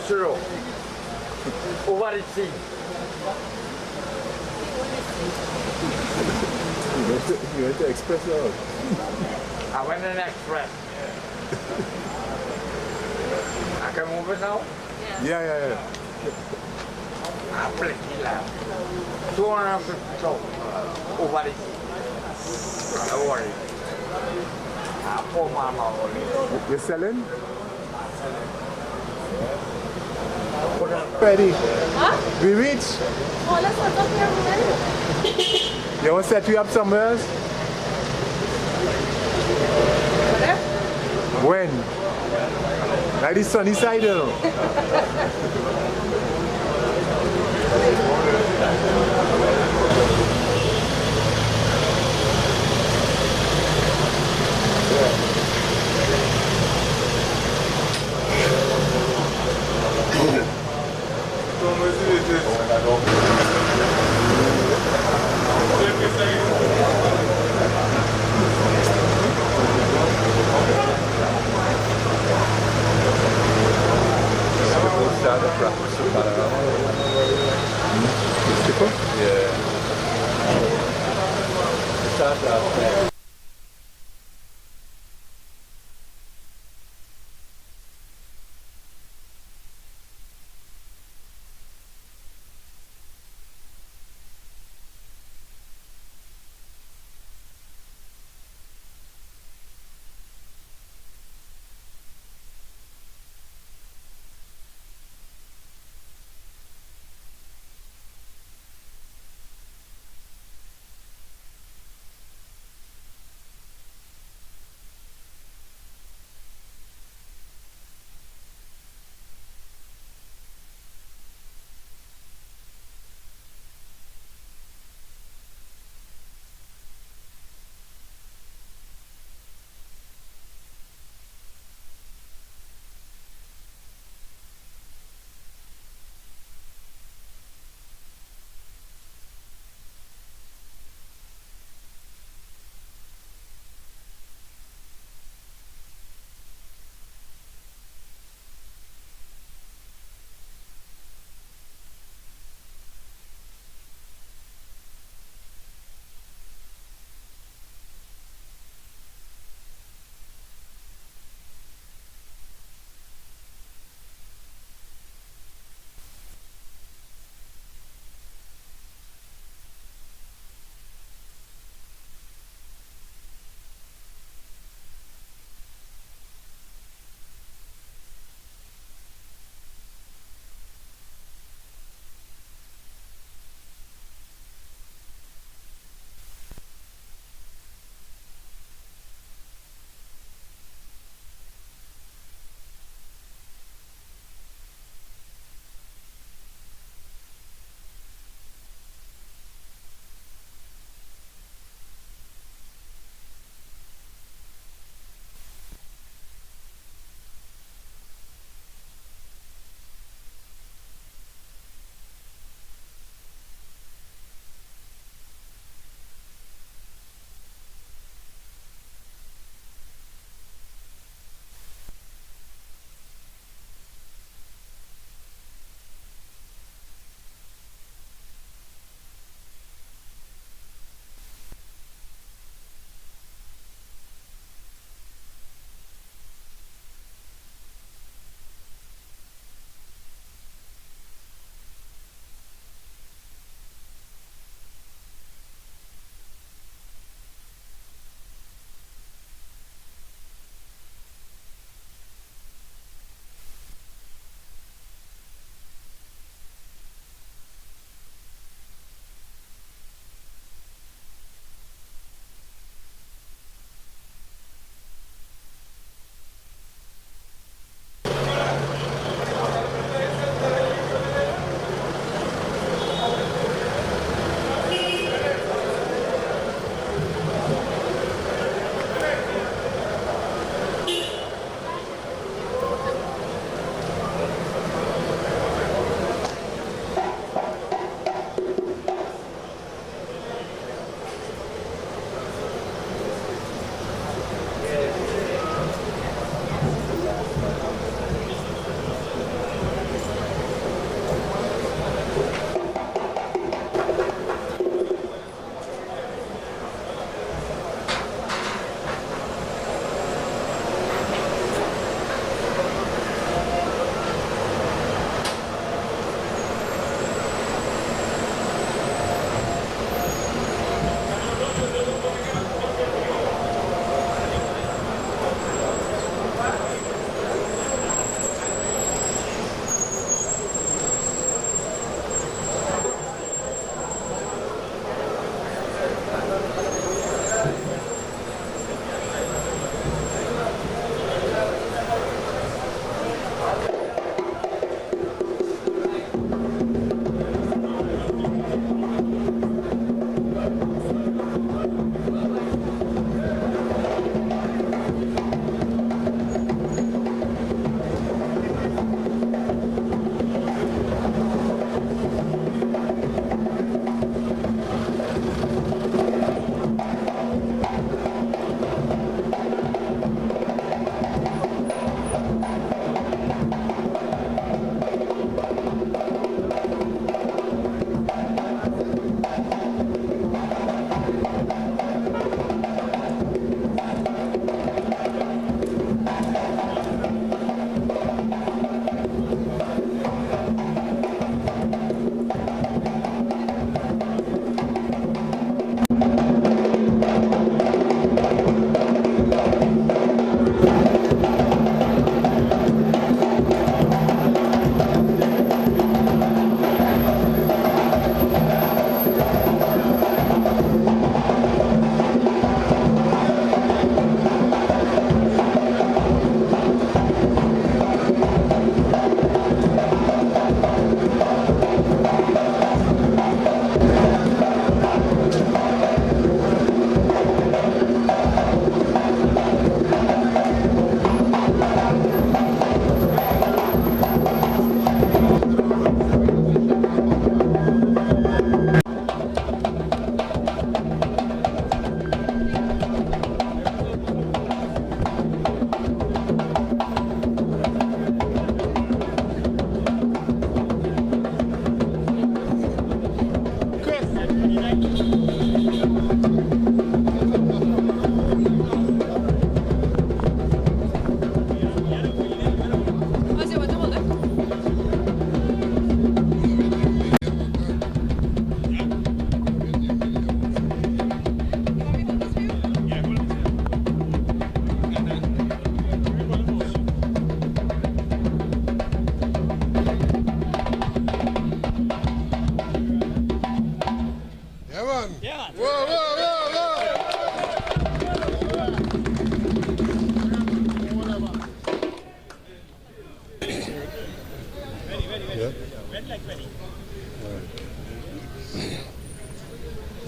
Zero. Overseas. You went to Express Road. I went in Express. I can move it now? Yeah. I play it 250 overseas. Don't worry. I pull my mouth. You're selling? Ready? Huh? We reach? Oh, let's not up here, woman. You want to set you up somewhere else? When? Like the sunny side, you know?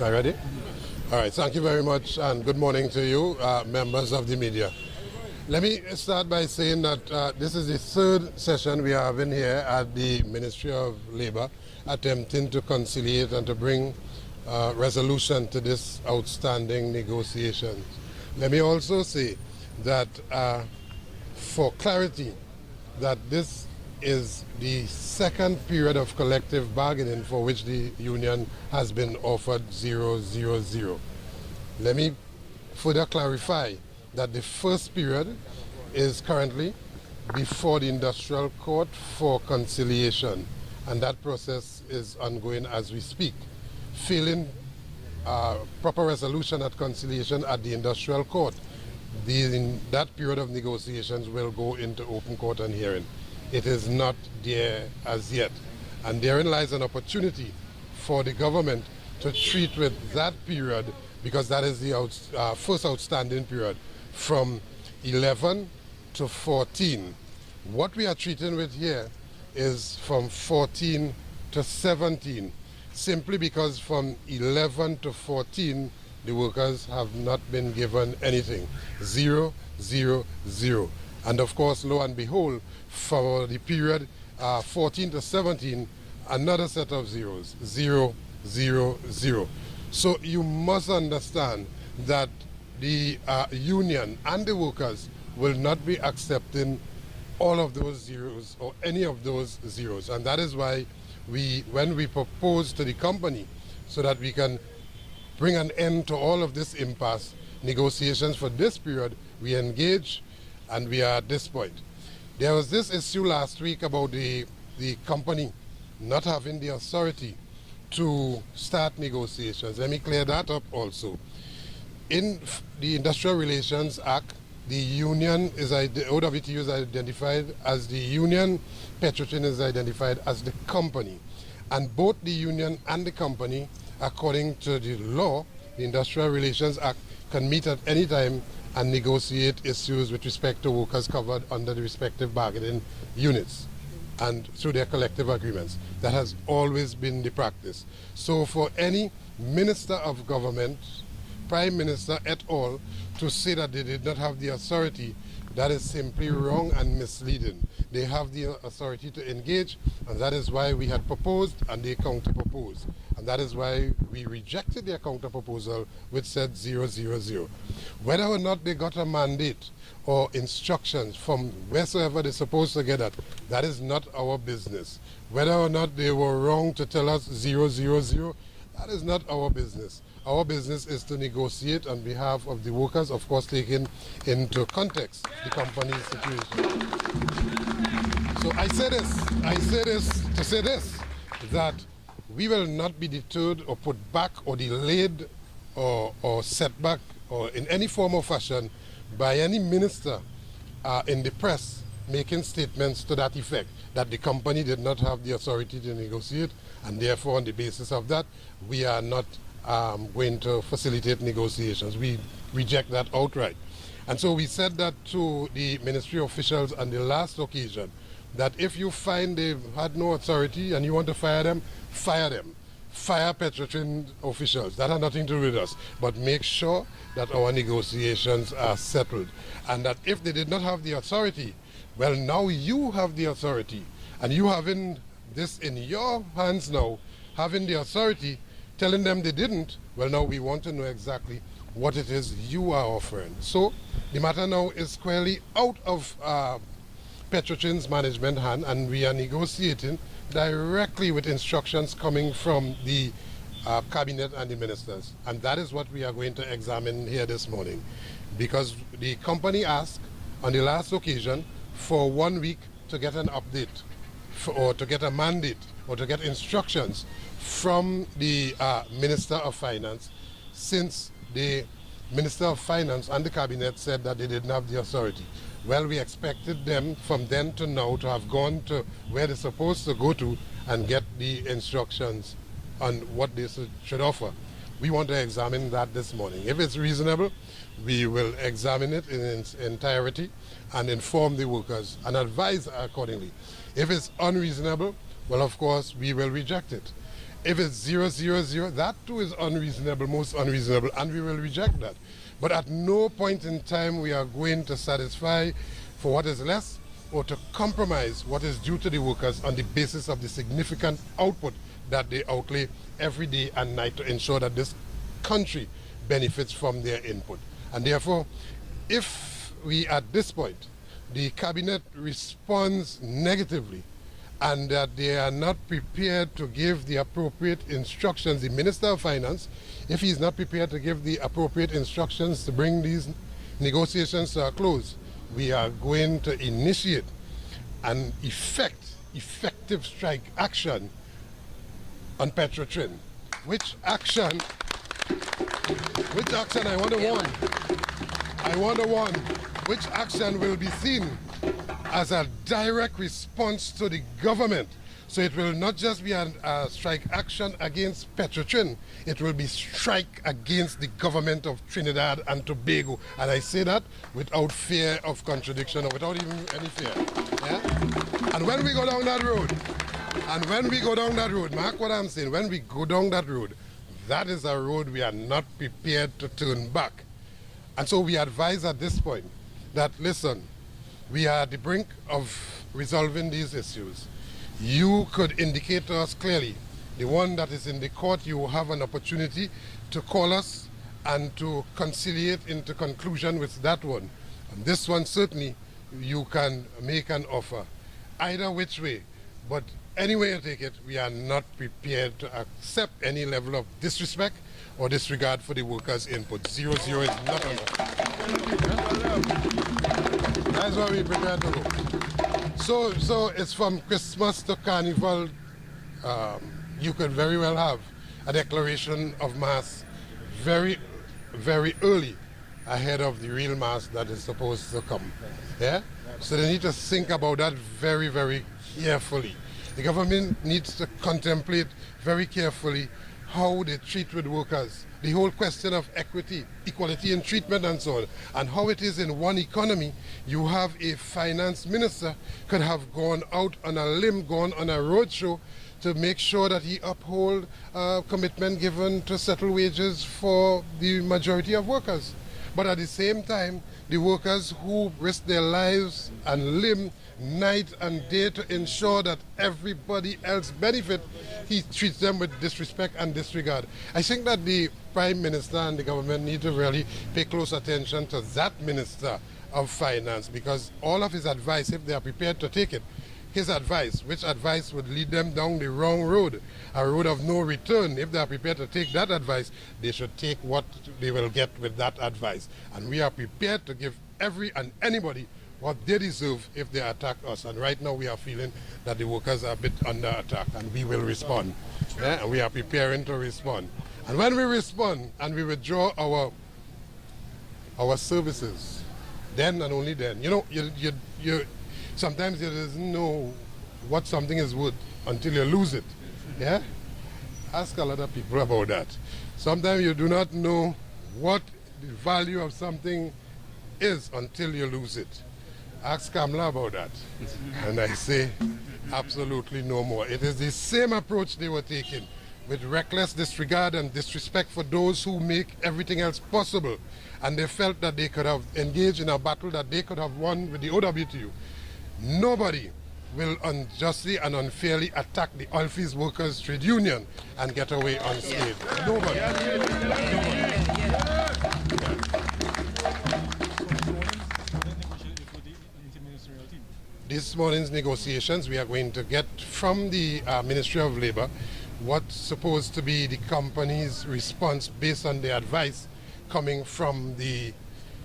Are you ready? All right, thank you very much and good morning to you, members of the media. Let me start by saying that this is the third session we are having here at the Ministry of Labour, attempting to conciliate and to bring resolution to this outstanding negotiations. Let me also say that for clarity, that this is the second period of collective bargaining for which the union has been offered 000. Let me further clarify that the first period is currently before the industrial court for conciliation, and that process is ongoing as we speak. Failing proper resolution at conciliation at the industrial court, that period of negotiations will go into open court and hearing. It is not there as yet. And therein lies an opportunity for the government to treat with that period, because that is the first outstanding period, from 11 to 14. What we are treating with here is from 14 to 17, simply because from 11 to 14, the workers have not been given anything. 000. And of course, lo and behold, for the period 14 to 17, another set of zeros, 000. So you must understand that the union and the workers will not be accepting all of those zeros or any of those zeros. And that is why when we propose to the company so that we can bring an end to all of this impasse, negotiations for this period, we engage and we are at this point. There was this issue last week about the company not having the authority to start negotiations. Let me clear that up also. In the Industrial Relations Act, the union is, OWTU is identified as the union, Petrochin is identified as the company. And both the union and the company, according to the law, the Industrial Relations Act, can meet at any time and negotiate issues with respect to workers covered under the respective bargaining units and through their collective agreements. That has always been the practice. So for any minister of government, prime minister et al., to say that they did not have the authority, that is simply wrong and misleading. They have the authority to engage, and that is why we had proposed and they counter-proposed. And that is why we rejected their counter-proposal, which said 000. Whether or not they got a mandate or instructions from wheresoever they're supposed to get at, that is not our business. Whether or not they were wrong to tell us 000, that is not our business. Our business is to negotiate on behalf of the workers, of course taking into context the company's situation. So I say this to say this, that we will not be deterred or put back or delayed or set back or in any form or fashion by any minister in the press making statements to that effect, that the company did not have the authority to negotiate, and therefore on the basis of that, we are not going to facilitate negotiations. We reject that outright. And so we said that to the ministry officials on the last occasion, that if you find they've had no authority and you want to fire them, fire them. Fire Petrochin officials. That had nothing to do with us. But make sure that our negotiations are settled. And that if they did not have the authority, well, now you have the authority. And you having this in your hands now, having the authority, telling them they didn't, well, now we want to know exactly what it is you are offering. So the matter now is squarely out of Petrochin's management hand, and we are negotiating directly with instructions coming from the cabinet and the ministers. And that is what we are going to examine here this morning. Because the company asked on the last occasion for 1 week to get an update or to get a mandate or to get instructions from the Minister of Finance, since the Minister of Finance and the cabinet said that they didn't have the authority. Well, we expected them from then to now to have gone to where they're supposed to go to and get the instructions on what they should offer. We want to examine that this morning. If it's reasonable, we will examine it in its entirety and inform the workers and advise accordingly. If it's unreasonable, well, of course, we will reject it. If it's 000, that too is unreasonable, most unreasonable, and we will reject that. But at no point in time we are going to satisfy for what is less or to compromise what is due to the workers on the basis of the significant output that they outlay every day and night to ensure that this country benefits from their input. And therefore, if we at this point, the cabinet responds negatively and that they are not prepared to give the appropriate instructions, the Minister of Finance, if he's not prepared to give the appropriate instructions to bring these negotiations to a close, we are going to initiate an effective strike action on Petrotrin. Which action I want to warn, which action will be seen as a direct response to the government. So it will not just be a strike action against Petrotrin, it will be strike against the government of Trinidad and Tobago. And I say that without fear of contradiction or without even any fear. Yeah? And when we go down that road, mark what I'm saying, when we go down that road, that is a road we are not prepared to turn back. And so we advise at this point that, listen, we are at the brink of resolving these issues. You could indicate to us clearly, the one that is in the court, you will have an opportunity to call us and to conciliate into conclusion with that one. And this one, certainly, you can make an offer. Either which way, but any way you take it, we are not prepared to accept any level of disrespect or disregard for the workers' input. 0-0 is not enough. That's why we're prepared to go. So it's from Christmas to Carnival. You could very well have a declaration of mass very, very early ahead of the real mass that is supposed to come. Yeah? So they need to think about that very, very carefully. The government needs to contemplate very carefully how they treat with workers. The whole question of equity, equality in treatment and so on, and how it is in one economy, you have a finance minister could have gone out on a limb, gone on a roadshow to make sure that he uphold commitment given to settle wages for the majority of workers. But at the same time, the workers who risk their lives and limb night and day to ensure that everybody else benefit, he treats them with disrespect and disregard. I think that the Prime Minister and the government need to really pay close attention to that Minister of Finance, because all of his advice, if they are prepared to take it, his advice, which advice would lead them down the wrong road, a road of no return. If they are prepared to take that advice, they should take what they will get with that advice. And we are prepared to give every and anybody what they deserve if they attack us. And right now we are feeling that the workers are a bit under attack, and we will respond. Yeah? And we are preparing to respond. And when we respond and we withdraw our services, then and only then, you know, you sometimes you doesn't know what something is worth until you lose it. Yeah? Ask a lot of people about that. Sometimes you do not know what the value of something is until you lose it. Ask Kamla about that. And I say, absolutely no more. It is the same approach they were taking, with reckless disregard and disrespect for those who make everything else possible. And they felt that they could have engaged in a battle that they could have won with the OWTU. Nobody will unjustly and unfairly attack the Oilfields Workers Trade Union and get away unscathed. Nobody. This morning's negotiations, we are going to get from the Ministry of Labour what's supposed to be the company's response based on the advice coming from the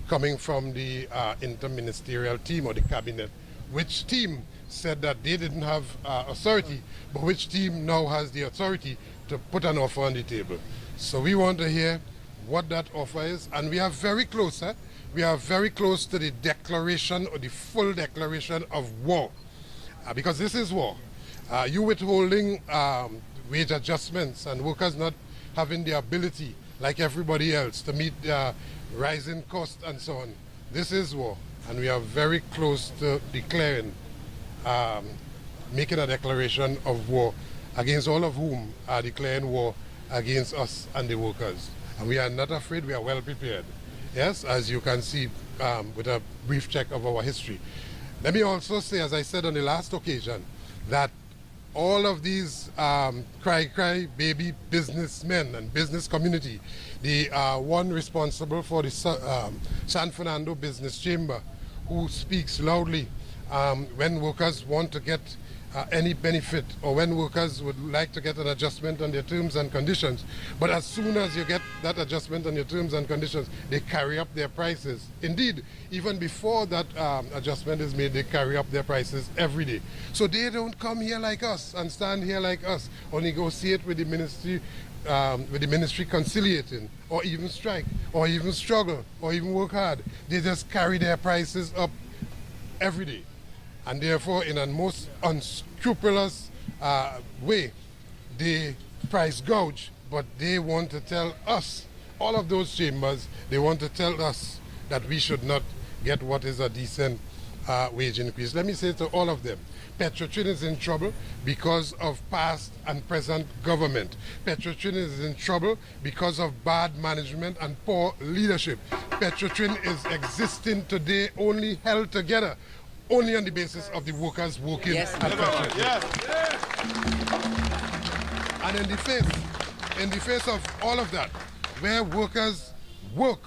interministerial team or the cabinet. Which team said that they didn't have authority, but which team now has the authority to put an offer on the table. So we want to hear what that offer is, and we are very close. We are very close to the declaration or the full declaration of war, because this is war. You withholding wage adjustments and workers not having the ability, like everybody else, to meet their rising costs and so on. This is war, and we are very close to declaring, making a declaration of war against all of whom are declaring war against us and the workers. And we are not afraid, we are well prepared. Yes, as you can see with a brief check of our history. Let me also say, as I said on the last occasion, that all of these cry baby businessmen and business community, the one responsible for the San Fernando Business Chamber, who speaks loudly when workers want to get any benefit, or when workers would like to get an adjustment on their terms and conditions. But as soon as you get that adjustment on your terms and conditions, they carry up their prices. Indeed, even before that adjustment is made, they carry up their prices every day. So they don't come here like us and stand here like us or negotiate with the ministry conciliating, or even strike, or even struggle, or even work hard. They just carry their prices up every day. And therefore, in a most unscrupulous way, they price gouge, but they want to tell us, all of those chambers, they want to tell us that we should not get what is a decent wage increase. Let me say to all of them, Petrotrin is in trouble because of past and present government. Petrotrin is in trouble because of bad management and poor leadership. Petrotrin is existing today only held together only on the basis of the workers working at Petrotrin. Yes. And in the face of all of that, where workers work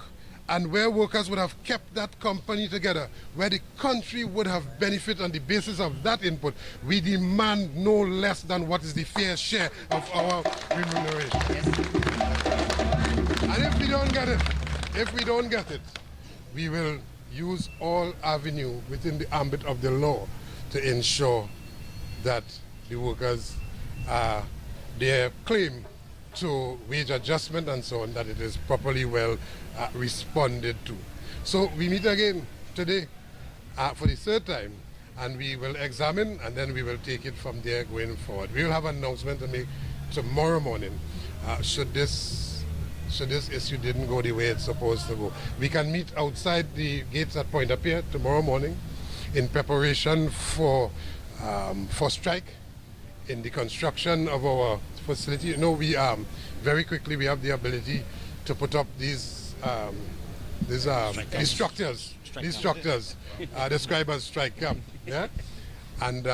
and where workers would have kept that company together, where the country would have benefited on the basis of that input, we demand no less than what is the fair share of our remuneration. Yes. And if we don't get it, we will use all avenue within the ambit of the law to ensure that the workers, their claim to wage adjustment and so on, that it is properly well responded to. So we meet again today for the third time, and we will examine, and then we will take it from there going forward. We will have an announcement to make tomorrow morning should this issue didn't go the way it's supposed to go. We can meet outside the gates at Point Appear tomorrow morning in preparation for strike in the construction of our facility. You know, we very quickly we have the ability to put up these structures described as strike camp, yeah, and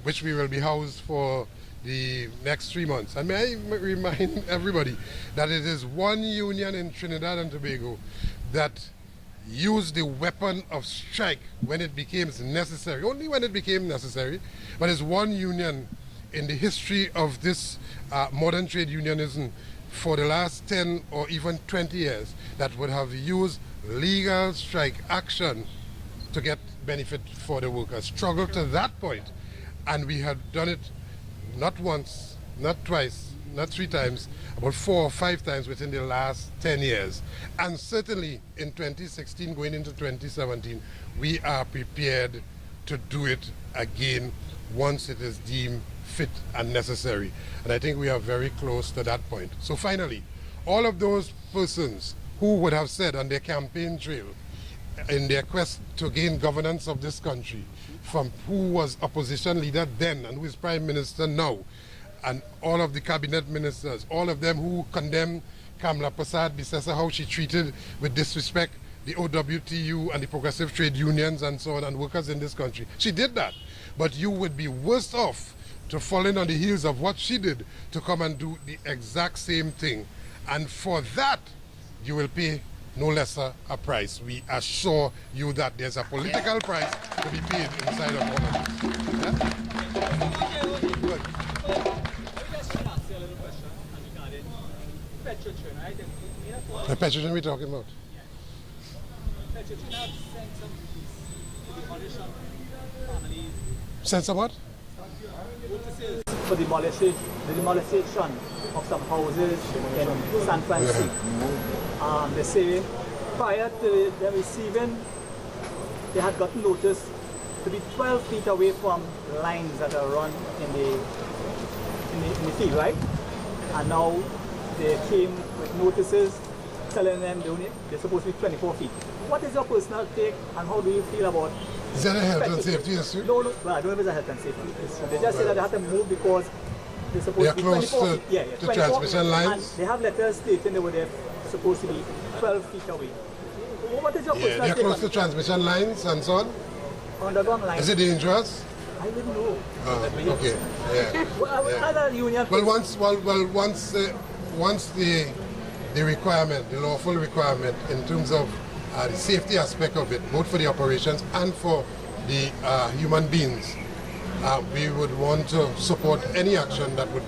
which we will be housed for the next 3 months. And may I remind everybody that it is one union in Trinidad and Tobago that used the weapon of strike when it became necessary, only when it became necessary, but it's one union in the history of this modern trade unionism for the last 10 or even 20 years that would have used legal strike action to get benefit for the workers. Struggled to that point, and we had done it not once, not twice, not 3 times, about 4 or 5 times within the last 10 years. And certainly in 2016 going into 2017, we are prepared to do it again once it is deemed fit and necessary. And I think we are very close to that point. So finally, all of those persons who would have said on their campaign trail, in their quest to gain governance of this country, from who was opposition leader then and who is prime minister now, and all of the cabinet ministers, all of them who condemned Kamla Persad-Bissessar, how she treated with disrespect the OWTU and the progressive trade unions and so on, and workers in this country. She did that, but you would be worse off to fall in on the heels of what she did to come and do the exact same thing. And for that, you will pay no lesser a price. We assure you that there's a political price to be paid inside of all of this. Yeah? Good. The Petrotrin we're talking about. Petrotrin have sent some to demolish some families. Sent some what? For the demolition of some houses in San Francisco. They say prior to them receiving, they had gotten notice to be 12 feet away from lines that are run in the field, right? And now they came with notices telling them they're supposed to be 24 feet. What is your personal take and how do you feel about? Is that a health and safety issue? No, well, I don't know if it's a health and safety issue. They just say that they had to move because they're supposed They are to be close 24 to- feet. Yeah, to 24, transmission lines? And they have letters stating they were there supposed to be 12 feet away. What is your Yeah, personal they are take close on to transmission lines and so on. underground line? Is it dangerous? I didn't know. Okay, yeah. Well, Yeah. other union. Well, once the requirement, the lawful requirement in terms of the safety aspect of it, both for the operations and for the human beings, we would want to support any action that would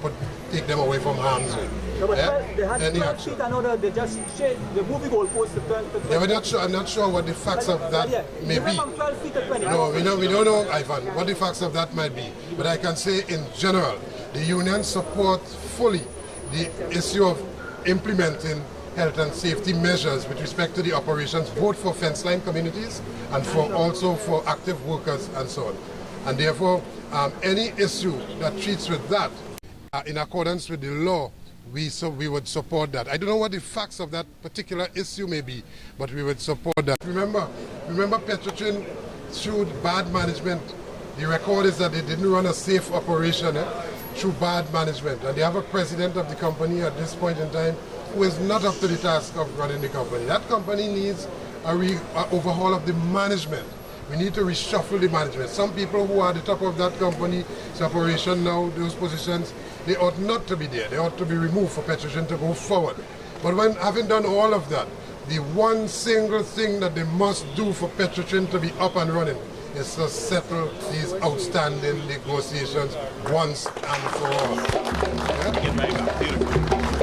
take them away from harm's way. No, but Yeah? they had Any 12 action. feet and other, they just shade, they move the goalpost to 12 to 20. Yeah, we're not sure. I'm not sure what the facts of that Yeah, may they went be. from 12 feet to 20. No, we don't know, Ivan, what the facts of that might be. But I can say in general, the union supports fully the issue of implementing health and safety measures with respect to the operations, both for fence line communities and also for active workers and so on. And therefore, any issue that treats with that in accordance with the law, we would support that. I don't know what the facts of that particular issue may be, but we would support that. Remember Petrotrin through bad management. The record is that they didn't run a safe operation through bad management. And they have a president of the company at this point in time who is not up to the task of running the company. That company needs a overhaul of the management. We need to reshuffle the management. Some people who are at the top of that company's operation now, those positions, they ought not to be there. They ought to be removed for Petrotrin to go forward. But when having done all of that, the one single thing that they must do for Petrotrin to be up and running is to settle these outstanding negotiations once and for all. Yeah?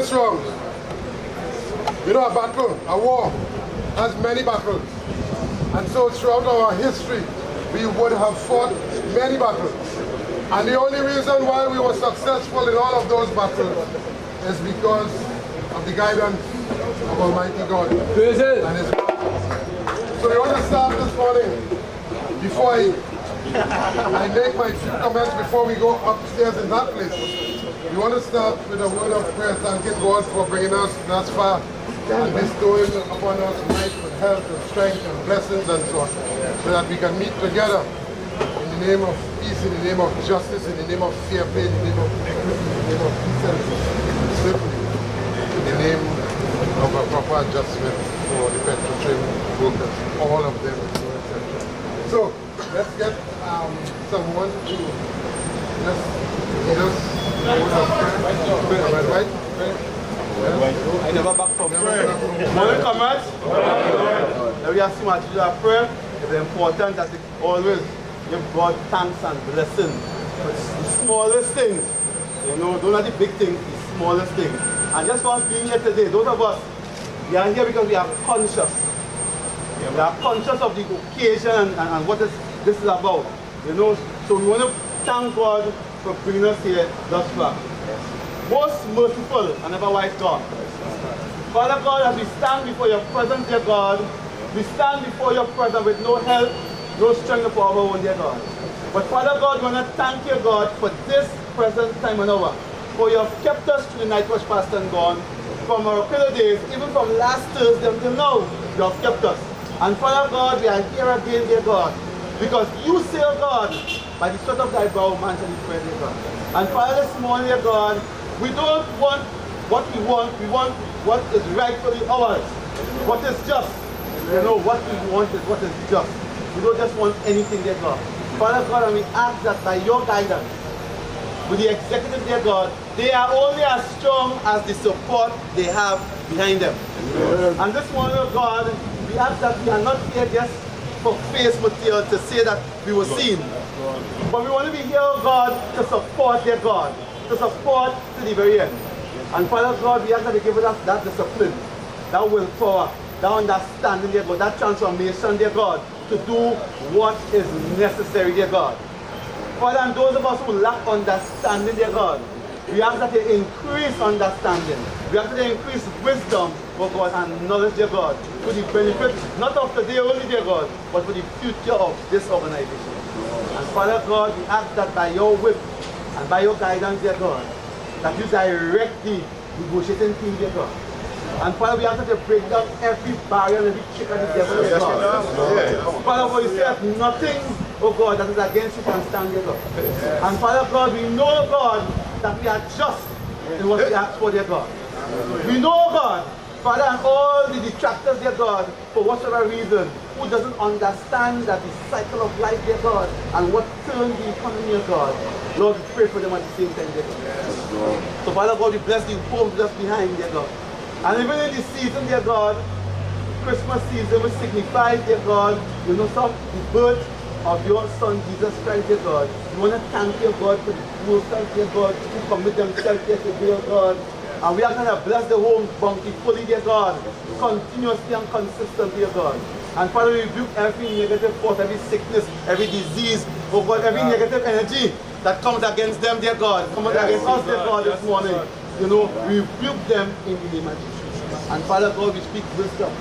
this wrong. You know, a battle, a war, has many battles. And so throughout our history, we would have fought many battles. And the only reason why we were successful in all of those battles is because of the guidance of Almighty God. And His So we want to start this morning, before I make my few comments before we go upstairs in that place. We want to start with a word of prayer, thanking God for bringing us thus far and bestowing upon us life and health and strength and blessings and so on, so that we can meet together in the name of peace, in the name of justice, in the name of fair play, in the name of equity, in the name of decency, and simply in the name of a proper adjustment for the petroleum workers, all of them, no exception. So let's get someone to just lead us a word of prayer. Right? I never back from prayer. Morning comments? Now we have so much to do our prayer. It's important that we always give God thanks and blessing. It's the smallest things. You know, don't have the big things, the smallest things. And just for us being here today, those of us, we are here because we are conscious. We are conscious of the occasion and what this is about. You know, so we want to thank God for bringing us here thus far. Most merciful and ever-wise God. Father God, as we stand before your presence, dear God, we stand before your presence with no help, no strength of our own, dear God. But Father God, we want to thank you, God, for this present time and hour. For you have kept us through the night was past and gone. From our pillar days, even from last Thursday until now, you have kept us. And Father God, we are here again, dear God, because you say, oh God, by the sweat of thy brow, man shall be praised, dear God. And Father, this morning, dear God, we don't want what we want what is rightfully ours, what is just. You know, what we want is what is just. We don't just want anything, dear God. Father God, and we ask that by your guidance, with the executive, dear God, they are only as strong as the support they have behind them. Yes. And this morning, oh God, we ask that we are not here just for face material to say that we were seen. But we want to be here, oh God, to support, dear God, to support to the very end. And Father God, we ask that you give us that discipline, that willpower, that understanding, dear God, that transformation, dear God, to do what is necessary, dear God. Father, and those of us who lack understanding, dear God, we ask that you increase understanding. We ask that you increase wisdom, oh God, and knowledge, dear God, for the benefit, not of today only, dear God, but for the future of this organization. And Father God, we ask that by your whip and by your guidance, dear God, that you direct the negotiating team, dear God. And Father, we ask that you break down every barrier and every trick of the devil, dear God. Father, for you say that nothing, oh God, that is against you can stand, dear God. And Father God, we know, God, that we are just in what we ask for, dear God. We know, God, Father, and all the detractors, dear God, for whatever reason, who doesn't understand that the cycle of life, dear God, and what turns the economy, dear God. Lord, we pray for them at the same time, dear God. So Father God, we bless the homes left behind, dear God. And even in this season, dear God, Christmas season will signify, dear God, you know, the birth of your Son, Jesus Christ, dear God. We want to thank you, God, for the workers, dear God, who commit themselves here today, dear God. And we are going to bless the home bountifully, dear God, continuously and consistently, dear God. And Father, we rebuke every negative force, every sickness, every disease, oh God, every negative energy that comes against them, dear God, comes against us, dear God, this morning. You know, we rebuke them in the name of Jesus. And Father God, we speak wisdom,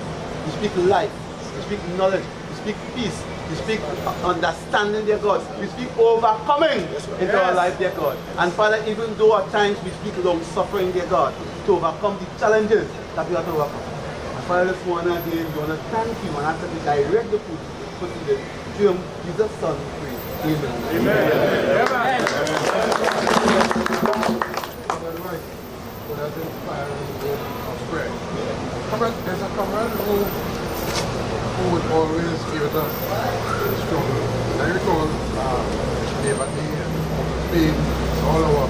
we speak life, we speak knowledge, we speak peace, we speak understanding, dear God. We speak overcoming into our life, dear God. And Father, even though at times we speak long suffering, dear God, to overcome the challenges that we have to overcome. And Father, this morning again, we want to thank you and ask that you direct the food for today. Through Jesus' Son, we pray. Amen. Amen. For that inspiring word of prayer. There's a comrade who would always give it us struggle. I recall Labor Day and Spain, all our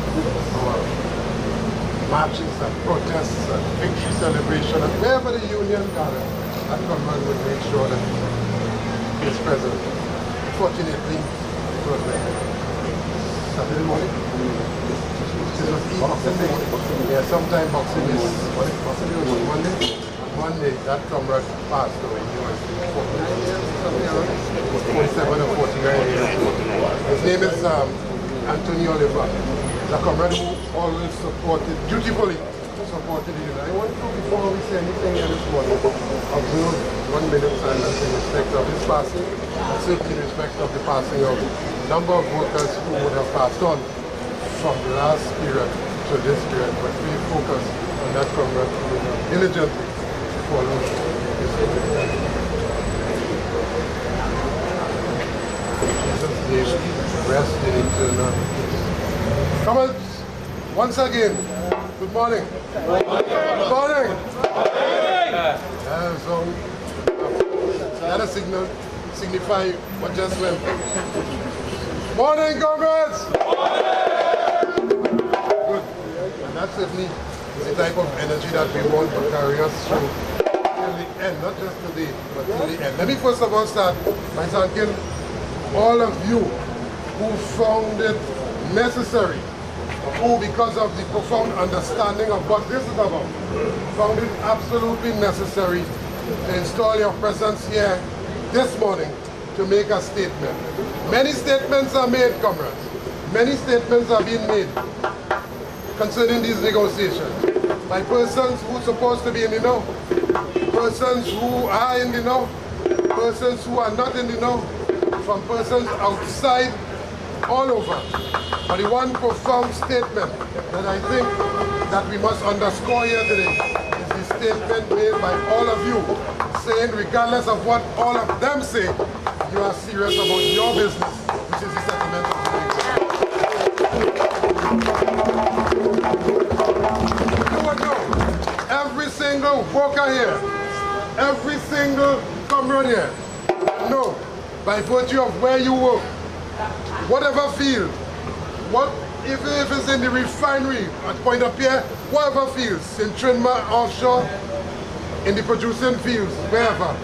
marches and protests and victory celebration, and wherever the union gathered, that comrade would make sure that he is present. Fortunately, it was like Saturday morning. Yeah, sometime boxing is Monday, that comrade passed away. He was 47 or 49 years old. His name is Anthony Oliver. He's a comrade who always supported, dutifully supported the union. I want to, before we say anything here this morning, observe 1 minute silence in respect of his passing, and certainly in respect of the passing of a number of workers who would have passed on from the last period to this period, but we focus on that comrade who diligently followed his Jesus gave rest in eternal peace. Comrades, once again, good morning. Good morning. So, let us signify what just went. Morning, comrades! Good. And that certainly is the type of energy that we want to carry us through till the end, not just today, but till the end. Let me first of all start by thanking all of you who found it necessary, who, because of the profound understanding of what this is about, found it absolutely necessary to install your presence here this morning to make a statement. Many statements are made, comrades. Many statements are being made concerning these negotiations by persons who are supposed to be in the know, persons who are in the know, persons who are not in the know, from persons outside, all over. But the one profound statement that I think that we must underscore here today is the statement made by all of you, saying regardless of what all of them say, you are serious about your business, which is the settlement of the You would know, every single worker here, every single comrade here, know, by virtue of where you work, whatever field, if it's in the refinery at Point of Pierre, whatever fields, in Trinidad, offshore, in the producing fields, wherever,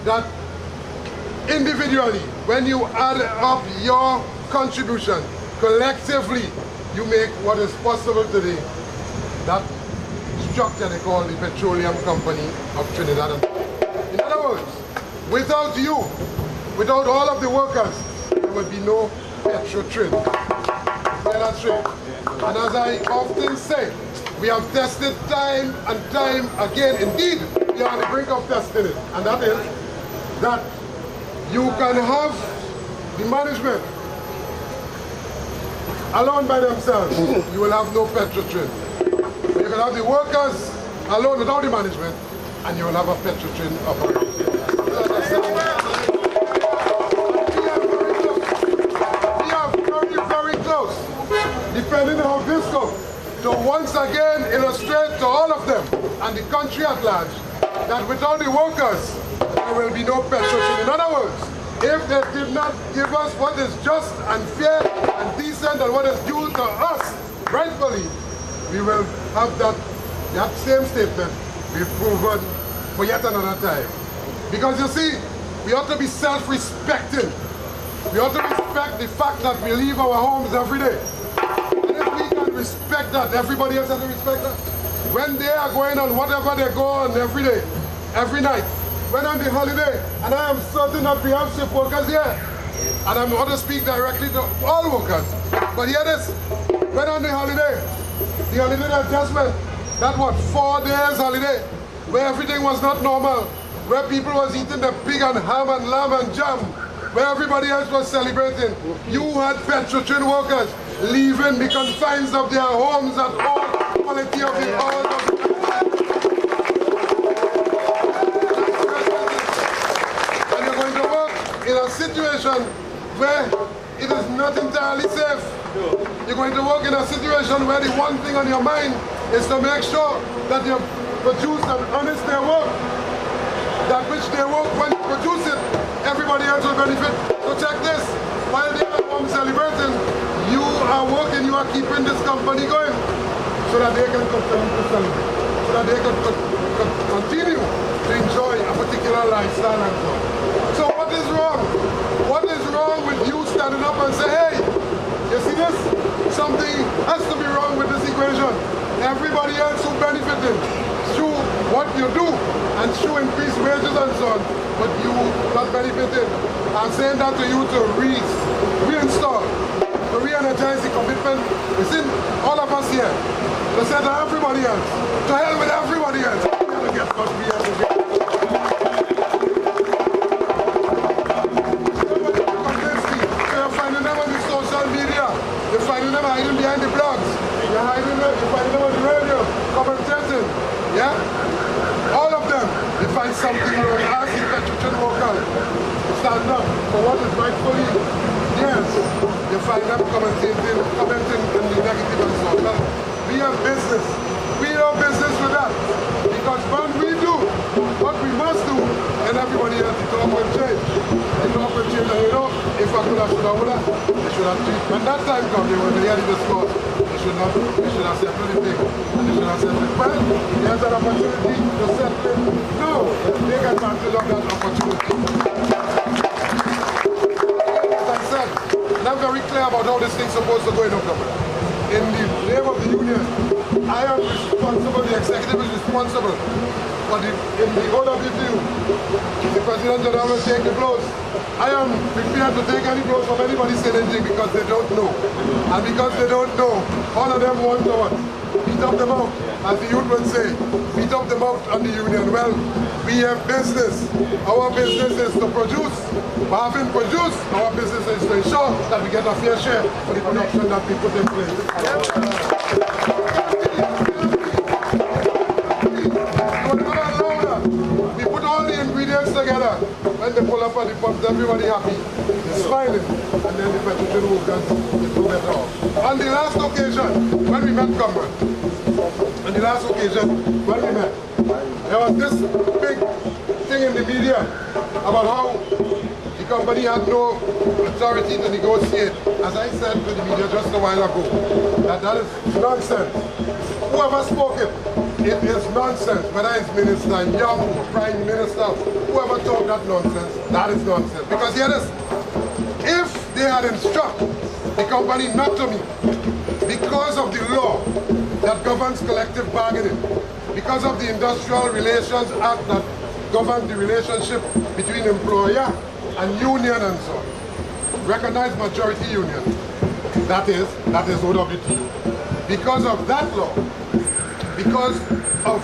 that individually, when you add up your contribution, collectively, you make what is possible today. That structure they call the Petroleum Company of Trinidad and Tobago. In other words, without you, without all of the workers, there would be no Petro-Trin. That's true. And as I often say, we have tested time and time again. Indeed, we are on the brink of testing it. And that is that you can have the management alone by themselves. You will have no Petro-Trin. You can have the workers alone without the management, and you will have a Petro-Trin operation. Depending on how this goes, to once again illustrate to all of them and the country at large that without the workers, there will be no Petro-Trin. In other words, if they did not give us what is just and fair and decent and what is due to us rightfully, we will have that same statement be proven for yet another time. Because you see, we ought to be self-respecting. We ought to respect the fact that we leave our homes every day. Respect that. Everybody else has to respect that. When they are going on whatever they go on every day, every night, when on the holiday, and I am certain that we have shift workers here, and I'm going to speak directly to all workers, but hear this, when on the holiday adjustment, that what, 4 days holiday, where everything was not normal, where people was eating the pig and ham and lamb and jam, where everybody else was celebrating, you had Petro-Trin workers leaving the confines of their homes at all quality of the hours of the and you're going to work in a situation where it is not entirely safe. You're going to work in a situation where the one thing on your mind is to make sure that you produce an honest day work. That which they work, when you produce it, everybody else will benefit. So check this, while they are home celebrating, you are working, you are keeping this company going so that they can continue to celebrate, so that they can continue to enjoy a particular lifestyle and so on. So what is wrong? What is wrong with you standing up and say, hey, you see this? something has to be wrong with this equation. Everybody else who benefited through what you do and through increased wages and so on, but you not benefited. I'm saying that to you to reinstall, to re-energize the commitment within all of us here, to say to everybody else, to hell with everybody else. Guess what we have to do? You're finding them on the social media, you're finding them hiding behind the blogs, you're finding them on the radio, commentating, yeah? All of them, they find something wrong. Ask the Petroleum Local to stand up for what is rightfully theirs. You find them commenting in the negative and so on. We have business. We have business with that. Because when we do what we must do, and everybody else, the talk will change. The talk will change, and you know, if I could have stood over that, they should have treated. When that time comes, they will be ready to discuss. They should have settled the thing. And they should have said, well, there's an opportunity to settle it. No, they get advantage of that opportunity. As I said, and I'm very clear about how this thing's supposed to go in October. In the name of the union, I am responsible, the executive is responsible for in the OWTU. The President General will take the blows. I am prepared to take any blows from anybody saying anything because they don't know. And because they don't know, all of them want to what? Beat up the mouth, as the youth would say, beat up the mouth on the union. Well, we have business. Our business is to produce. But having produced, our business is to ensure that we get a fair share for the production that we put in place. We put all the ingredients together. When they pull up on the pumps, everybody happy. They're smiling. And then the petroleum workers, they throw it off. On the last occasion, when we met Comrade, there was this big thing in the media about how the company had no authority to negotiate. As I said to the media just a while ago, that is nonsense. Whoever spoke it is nonsense. Whether it's Minister Young, Prime Minister, whoever talked that nonsense, that is nonsense. Because here it is. If they had instructed the company not to meet because of the law that governs collective bargaining, because of the Industrial Relations Act that governs the relationship between employer and union and so on, recognized majority union, that is OWTU. Because of that law, because of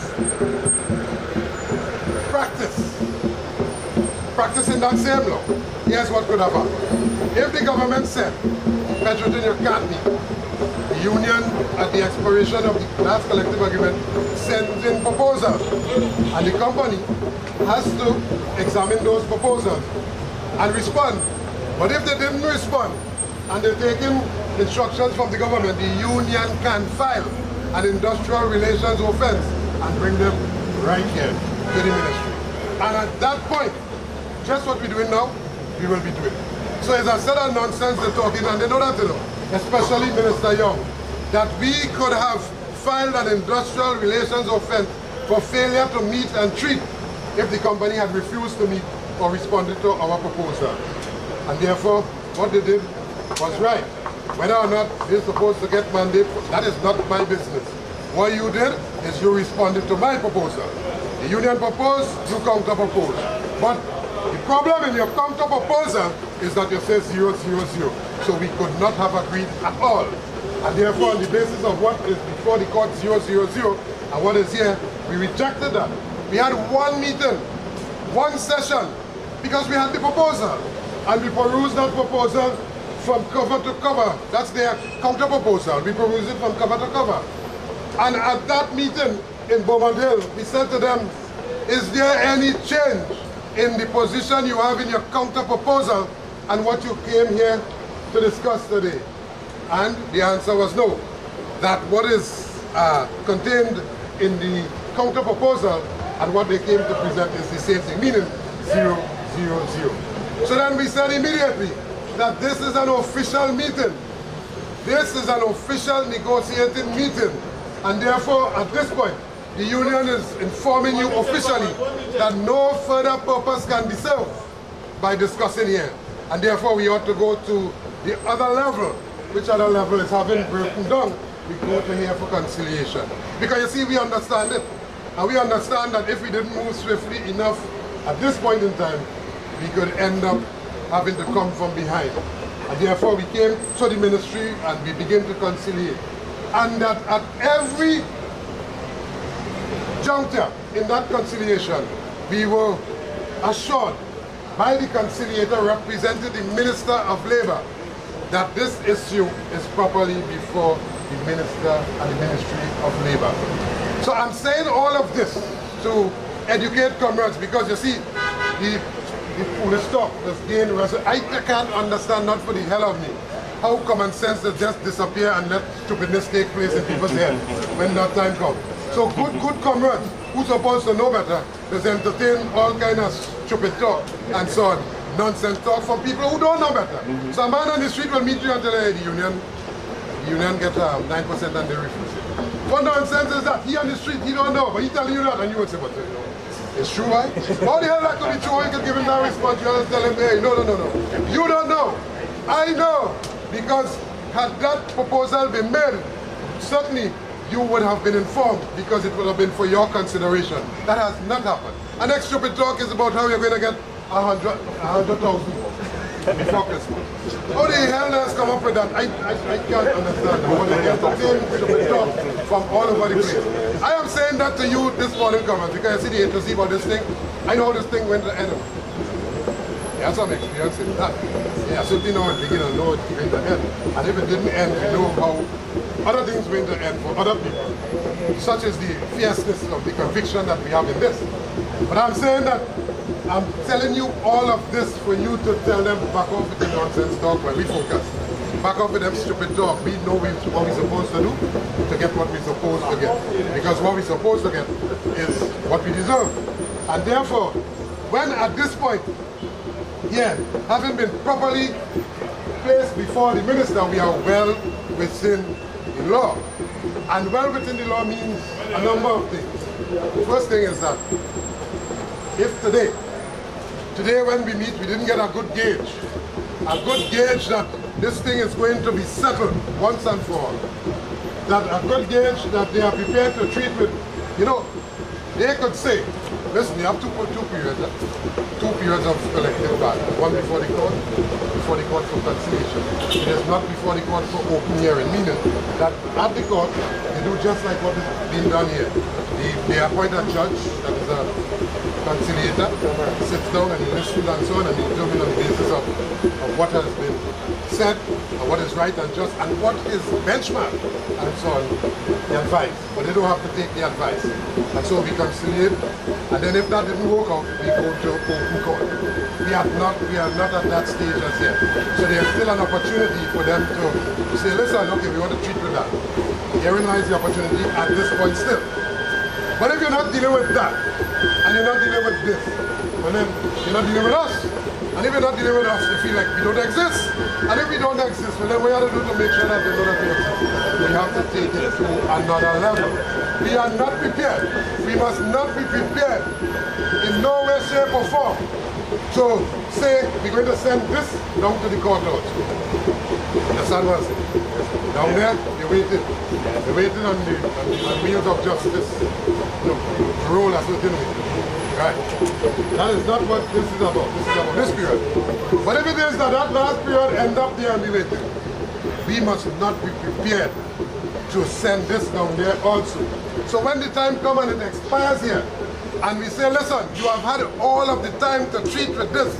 practicing that same law, here's what could have happened. If the government said, Petroleum, you can't meet, the union, at the expiration of the last collective agreement, sends in proposals, and the company has to examine those proposals and respond. But if they didn't respond, and they're taking instructions from the government, the union can file an industrial relations offense and bring them right here to the ministry. And at that point, just what we're doing now, we will be doing. So it's a set of nonsense they're talking, and they know that, you know, especially Minister Young, that we could have filed an industrial relations offense for failure to meet and treat if the company had refused to meet or responded to our proposal. And therefore, what they did was right. Whether or not they're supposed to get mandate, that is not my business. What you did is you responded to my proposal. The union proposed, you counter-proposed. But the problem in your counter-proposal is that you say 0, 0, 0. So we could not have agreed at all. And therefore, on the basis of what is before the court 0, 0, 0, and what is here, we rejected that. We had one meeting, one session, because we had the proposal. And we perused that proposal from cover to cover. That's their counter-proposal. We perused it from cover to cover. And at that meeting in Beaumont Hill, we said to them, is there any change in the position you have in your counter-proposal and what you came here to discuss today? And the answer was no. That what is contained in the counter-proposal and what they came to present is the same thing, meaning 0, 0, 0. So then we said immediately that this is an official meeting. This is an official negotiating meeting. And therefore, at this point, the union is informing you officially that no further purpose can be served by discussing here. And therefore, we ought to go to the other level which other level is having broken down, we go to here for conciliation. Because you see, we understand it. And we understand that if we didn't move swiftly enough at this point in time, we could end up having to come from behind. And therefore we came to the ministry and we began to conciliate. And that at every juncture in that conciliation, we were assured by the conciliator representing the Minister of Labour that this issue is properly before the Minister and the Ministry of Labour. So I'm saying all of this to educate comrades, because you see, the foolish talk was gained. I can't understand, not for the hell of me, how common sense does just disappear and let stupidness take place in people's heads when that time comes. So good comrades who's supposed to know better, just entertain all kind of stupid talk and so on. Nonsense talk from people who don't know better. So a man on the street will meet you and tell you, the union get 9% and they refuse it. What nonsense is that? He on the street, he don't know, but he telling you that and you would say, but you know, it's true, right? How the hell that could be true? You could give him that response, you just tell him, hey, no. You don't know. I know, because had that proposal been made, certainly you would have been informed, because it would have been for your consideration. That has not happened. And next stupid talk is about how you're going to get 100,000 before Christmas. How the hell does come up with that? I can't understand. How they entertain stupid talk from all over the place. I am saying that to you this morning, comrades, because I see the agency about this thing. I know how this thing went to end. You have some experience in that. Yeah, certainly know at the beginning, know it's going to end. And if it didn't end, we know how other things went to end for other people. Such as the fierceness of the conviction that we have in this. But I'm saying that I'm telling you all of this for you to tell them back off with the nonsense talk when we focus. Back off with them stupid talk. We know what we're supposed to do to get what we're supposed to get. Because what we're supposed to get is what we deserve. And therefore, when at this point, yeah, having been properly placed before the minister, we are well within the law. And well within the law means a number of things. The first thing is that if today when we meet, we didn't get a good gauge that this thing is going to be settled once and for all, that a good gauge that they are prepared to treat with, you know, they could say, listen, you have two periods of collective bargaining. One before the court for conciliation. It is not before the court for open hearing, meaning that at the court, they do just like what is being done here. They appoint a judge that is a conciliator, sits down and he listens and so on, and he determines on the basis of what has been said, and what is right and just, and what is benchmark, and so on, the advice. But they don't have to take the advice. And so we conciliate, and then if that didn't work out, we go to open court. We are not at that stage as yet. So there's still an opportunity for them to say, listen, okay, we want to treat with that. Herein lies the opportunity at this point still. But if you're not dealing with that, and you're not dealing with this, well then you're not dealing with us. And if you're not dealing with us, you feel like we don't exist. And if we don't exist, well then what you have to do to make sure that they know that we exist? We have to take it to another level. We are not prepared. We must not be prepared in no way, shape or form to say we're going to send this down to the courthouse. Understand what I'm saying? Down there, they're waiting. They're waiting on the wheels of justice, to roll a certain way. Right? That is not what this is about. This is about this period. But if it is that last period end up there and be waiting, we must not be prepared to send this down there also. So when the time comes and it expires here, and we say, listen, you have had all of the time to treat with this,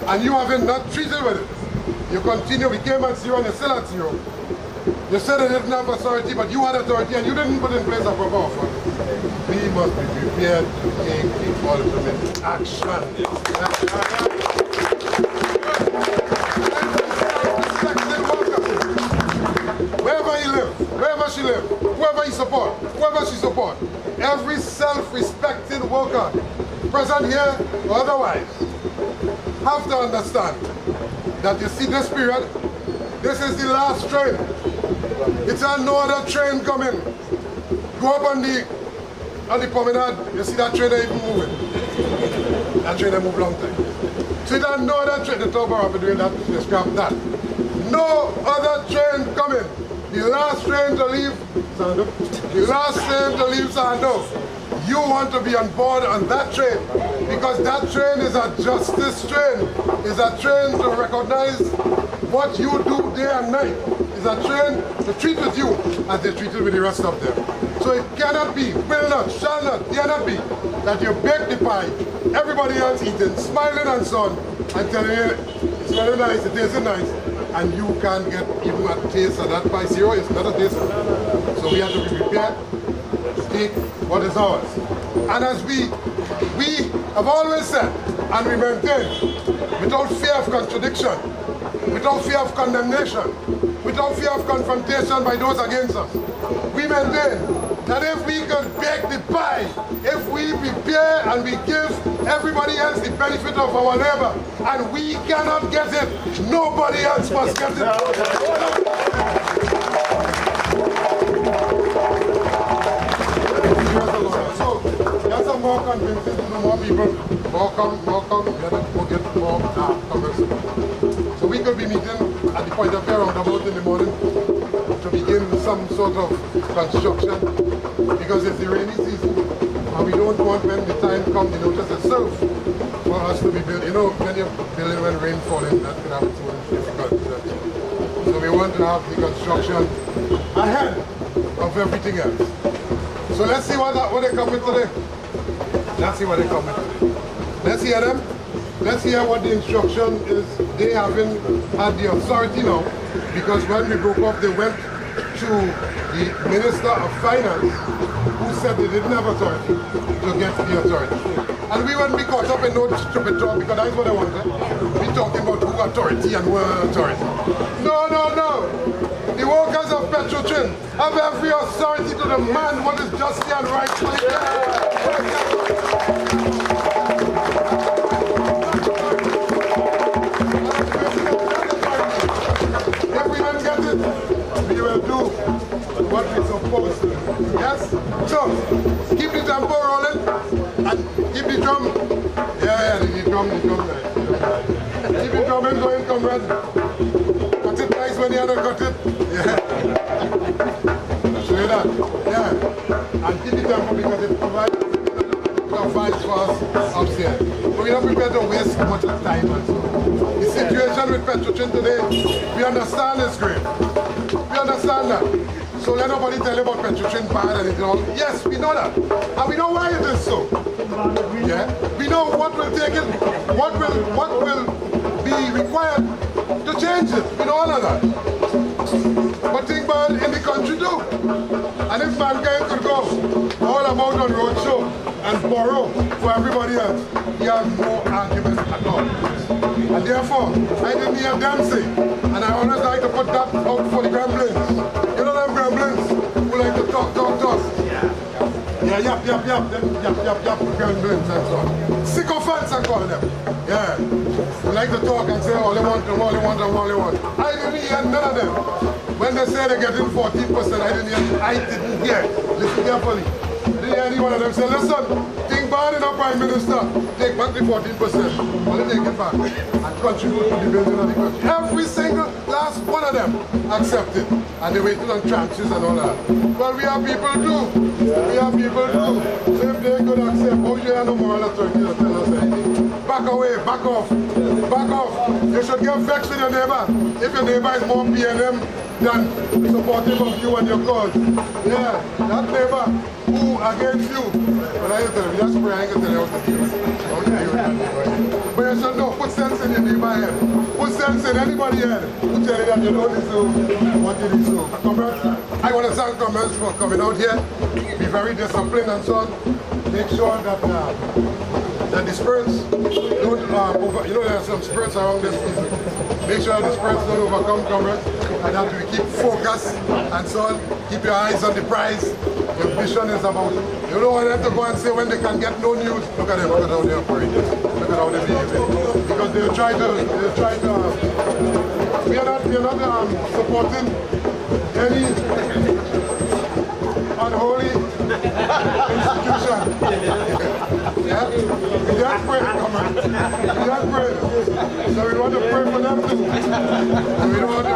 and you haven't not treated with it. You continue, we came at zero and you're still at zero. You said you didn't have authority, but you had authority and you didn't put in place a proper offer. We must be prepared to take the ultimate action. Wherever he lives, wherever she lives, whoever he support, whoever she support, every self-respecting worker, present here or otherwise, have to understand that you see this period, this is the last train. It's no other train coming. Go up on the promenade, you see that train even moving. That train move long time. See that no other train, the top are doing that, they scrap that. no other train coming. The last train to leave Sando. The last train to leave Sando. You want to be on board on that train because that train is a justice train. It's a train to recognize what you do day and night. It's a train to treat with you as they treated with the rest of them. So it cannot be, will not, shall not, dare not be that you bake the pie, everybody else eating, smiling and so on, and telling you it's very nice, it tastes nice, and you can't get even a taste of that pie. Zero, it's not a taste. So we have to be prepared to take what is ours. And as we have always said, and we maintain, without fear of contradiction, without fear of condemnation, without fear of confrontation by those against us, we maintain that if we can bake the pie, if we prepare and we give everybody else the benefit of our labor, and we cannot get it, nobody else must get it. So, there's some more convincing to more people, more come, we'll get more comers. So we could be meeting at the point of fair roundabout in the morning to begin some sort of construction because it's the rainy season and we don't want when the time comes, the notice is served for us to be built. You know, when you're building when rain falling, that could have its own difficulties. So we want to have the construction ahead of everything else. So let's see what they come with today. Let's see what they come with today. Let's hear them. Let's hear what the instruction is. They haven't had the authority now because when we broke up, they went to the Minister of Finance who said they didn't have authority to get the authority. And we wouldn't be caught up in no stupid talk because that's what I wanted. We're talking about who authority and where authority. No, no, no. The workers of Petrotrin have every authority to demand what is justly and rightfully done. If we don't get it, we will do what we're supposed to. Yes? So, keep the tempo rolling and keep the drum. Yeah, the drum. Keep the drumming going, comrade. Cut it nice when you have to cut it. Yeah. Show you that. Yeah. And keep the tempo because it provides vibes for us upstairs. But we're not prepared to waste much of time and so. The situation with Petrotrin today, we understand is great. We understand that. So let nobody tell you about Petrotrin bad and it all. Yes, we know that. And we know why it is so. Yeah? We know what will take it, what will be required to change it. We know all of that. But think bad in the country too. And if mankind could go all about on roadshow and borrow for everybody else, he has no argument at all. And therefore, I didn't hear them say, and I always like to put that out for the gremlins. You know them gremlins who like to talk. Yeah, yap, them yap, gremlins and so on. Sycophants I call them. Yeah. They like to talk and say all they want. I didn't hear none of them. When they say they're getting 14%, I didn't hear. Listen carefully. I didn't hear any one of them say, listen, think bad enough, Prime Minister, take back the 14%. Only take it back and contribute to the building of the country. Every single last one of them accepted. And they waited on tranches and all that. Well, we have people too. We have people too. So if they could accept, oh, you have no moral authority to tell us anything. Back away, back off. Back off. You should get vexed with your neighbor. If your neighbor is more PNM than supportive of you and your cause. Yeah, that neighbor who against you. But I tell you, just pray, I ain't gonna tell you how to deal with it. But you should know, put sense in your neighbor head. Put sense in anybody head who tell you that you don't deserve what you deserve. Comrades, I want to thank comrades for coming out here. Be very disciplined and so on. Make sure that the spirits don't over, you know there are some spirits around this season. Make sure the spirits don't overcome comrades and that we keep focused and so on. Keep your eyes on the prize. Your vision is about, you don't want them to go and say when they can get no news, look at them, look at how they're operating. Look at how they're behaving. Because they'll try to we are not supporting any unholy institution. Yeah? We just pray, comrade. We just pray. So we want to pray for them too. And we don't want to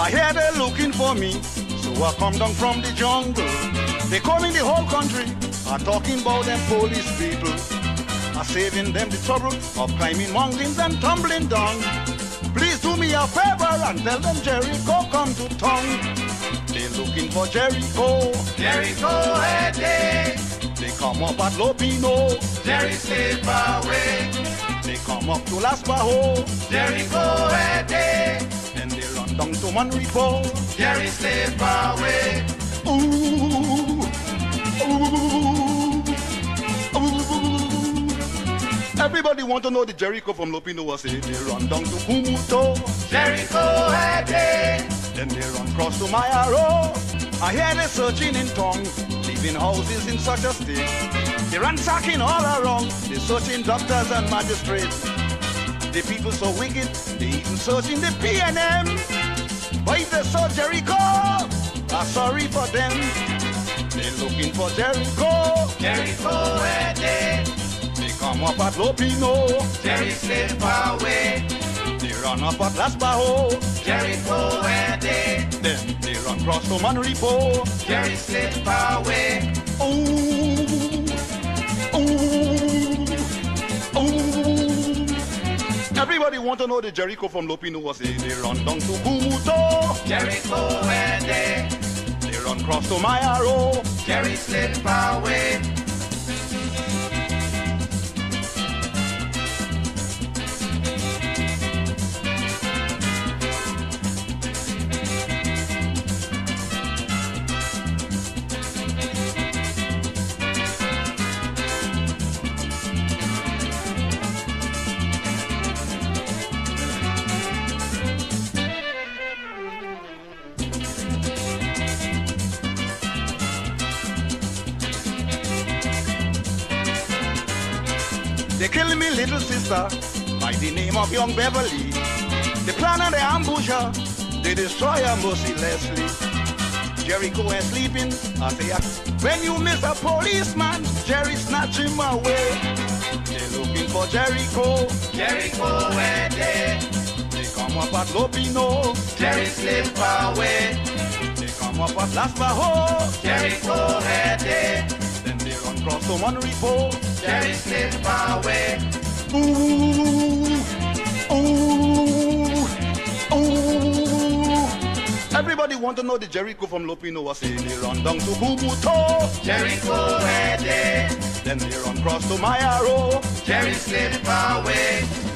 I hear they're looking for me, so I come down from the jungle. They coming the whole country, are talking about them police people, are saving them the trouble of climbing mountains and tumbling down. Please do me a favor and tell them Jericho come to town. They're looking for Jericho. Jericho, hey, hey. They come up at Lopino. Jerry, stay far away. They come up to Las Bajo. Jericho, hey, hey. Then they run down to Manrico. Jerry, stay far away. Ooh, ooh, ooh. Everybody want to know the Jericho from Lopino was it. They run down to Kumuto. Jericho, hey, hey. Then they run cross to Mayaro. I hear they searching in tongues, leaving houses in such a state. They ransacking all around, they searching doctors and magistrates. The people so wicked, they even searching the PNM. But if they saw Jericho, I'm sorry for them. They're looking for Jericho. Jericho, where they come up at Lopino. Jerry stayed far away. They run up at Las Bajo. Jericho, where they then they run cross to Manrico. Jerry stayed far away. Ooh, ooh, ooh. Everybody want to know the Jericho from Lopino was it. They run down to Kumuto. Jericho, where they run cross to Mayaro. Jerry slid far away. They killed me little sister by the name of young Beverly. They plan and they ambush her, they destroy her mercilessly. Jericho ain't sleeping, I say, when you miss a policeman, Jerry snatch him away. They looking for Jericho, Jericho where they come up at Lopino, Jerry slip away. They come up at Las Bajo, Jericho where they then they run cross to Monrepo, Jerry slip away. Ooh, ooh, ooh. Everybody want to know the Jericho from Lopino was saying they run down to Bubuto, Jericho where they then they run cross to Mayaro, Jerry slip away.